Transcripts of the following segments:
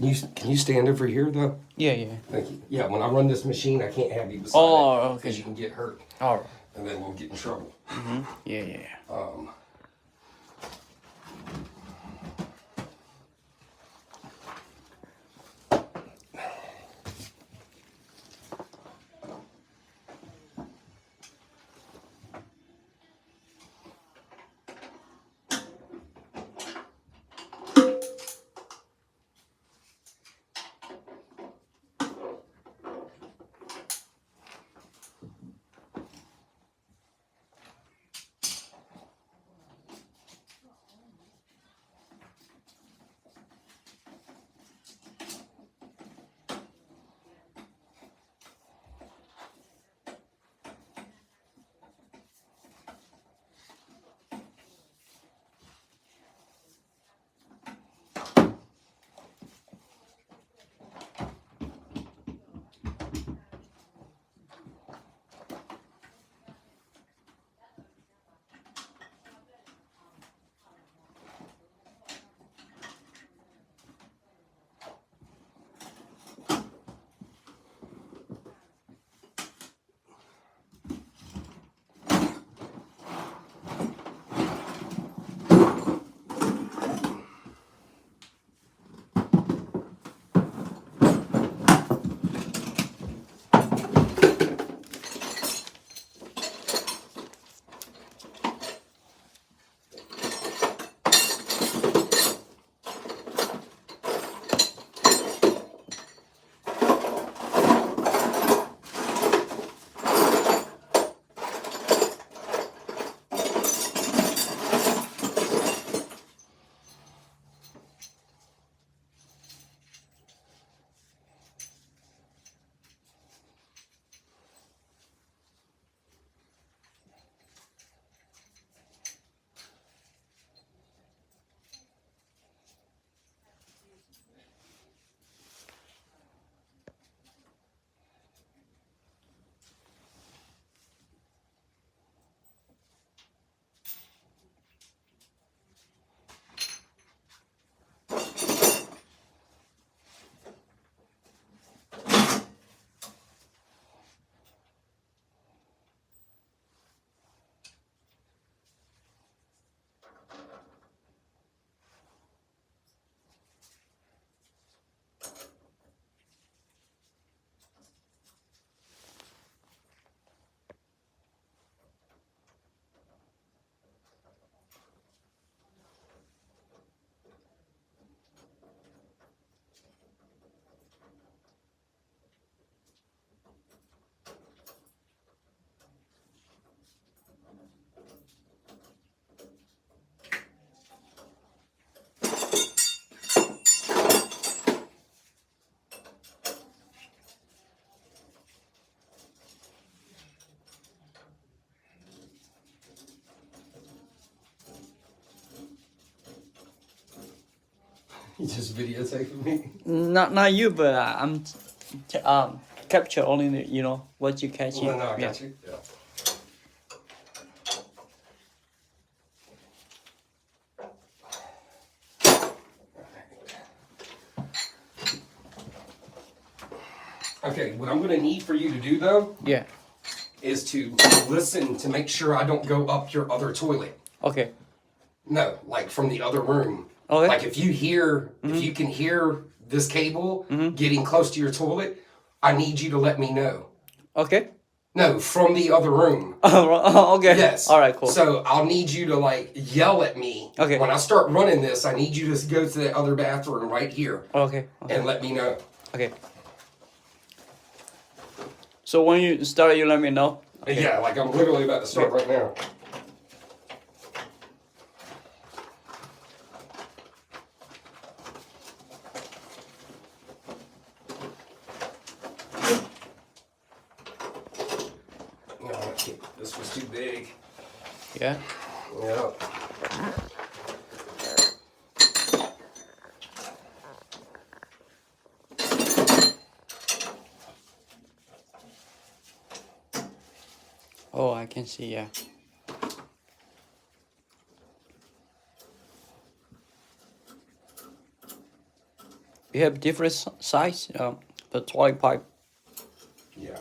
Can you stand over here though? Yeah, yeah. Thank you. Yeah, when I run this machine, I can't have you beside it. Okay. Because you can get hurt. All right. And then we'll get in trouble. Yeah, yeah. You just videotaping me? Not you, but capture only what you catch. No, I got you. Yeah. Okay, what I'm going to need for you to do, though, Yeah. is to listen to make sure I don't go up your other toilet. Okay. No, like from the other room. Okay. Like if you can hear this cable getting close to your toilet, I need you to let me know. Okay. No, from the other room. Oh, okay. Yes. All right, cool. So I'll need you to like yell at me. Okay. When I start running this, I need you to go to the other bathroom right here. Okay. And let me know. Okay. So when you start, you let me know. Okay. Yeah, like I'm literally about to start right now. No, this was too big. Yeah. Yeah. Oh, I can see. Yeah. You have different size. The toilet pipe. Yeah.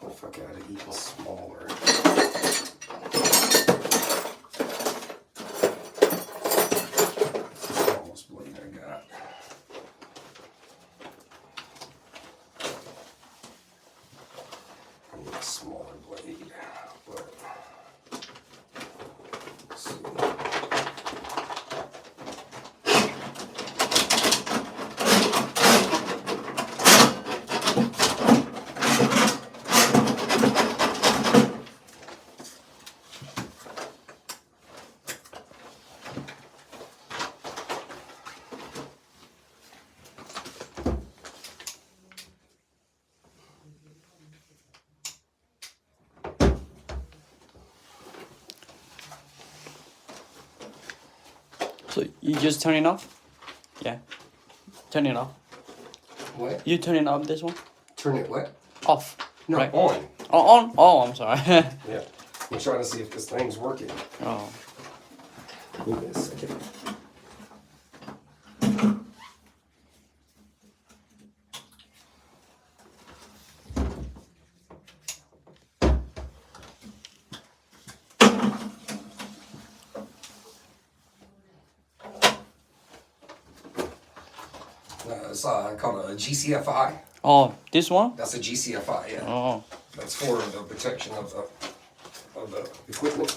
If I got it even smaller. This is the smallest blade I got. I need a smaller blade, but let's see. So you just turn it off? Yeah. Turn it off. What? You turn it off this one? Turn it what? Off. No, right? on. Oh, on? Oh, I'm sorry. Yeah. I'm trying to see if this thing's working. Oh. Give me a second. It's called a GCFI. Oh, this one? That's a GCFI, yeah. Oh. That's for the protection of the equipment.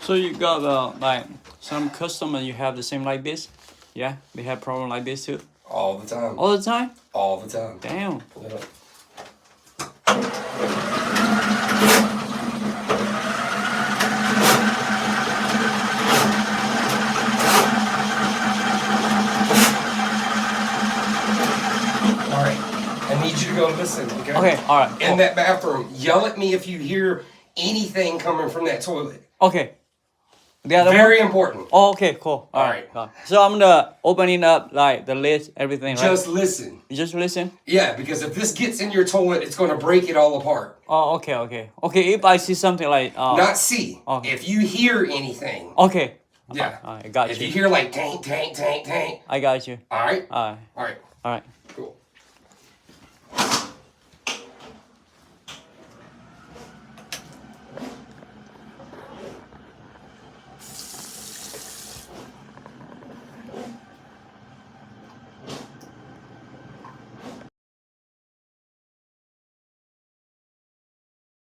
So you got like some customer you have the same like this? Yeah, we have problem like this too. All the time. All the time? All the time. Damn. Yeah. All right. I need you to go listen, okay? Okay, all right. In that bathroom, yell at me if you hear anything coming from that toilet. Okay. The other one? Very important. Oh, okay, cool. All right. So I'm gonna opening up like the lid, everything, right? Just listen. Just listen. Yeah, because if this gets in your toilet, it's going to break it all apart. Oh, okay, okay. Okay, if I see something like Not see. Okay. If you hear anything. Okay. Yeah. I got If you. you hear like tank, tank, tank, tank. I got you. All right. All right. All right. All right. Cool.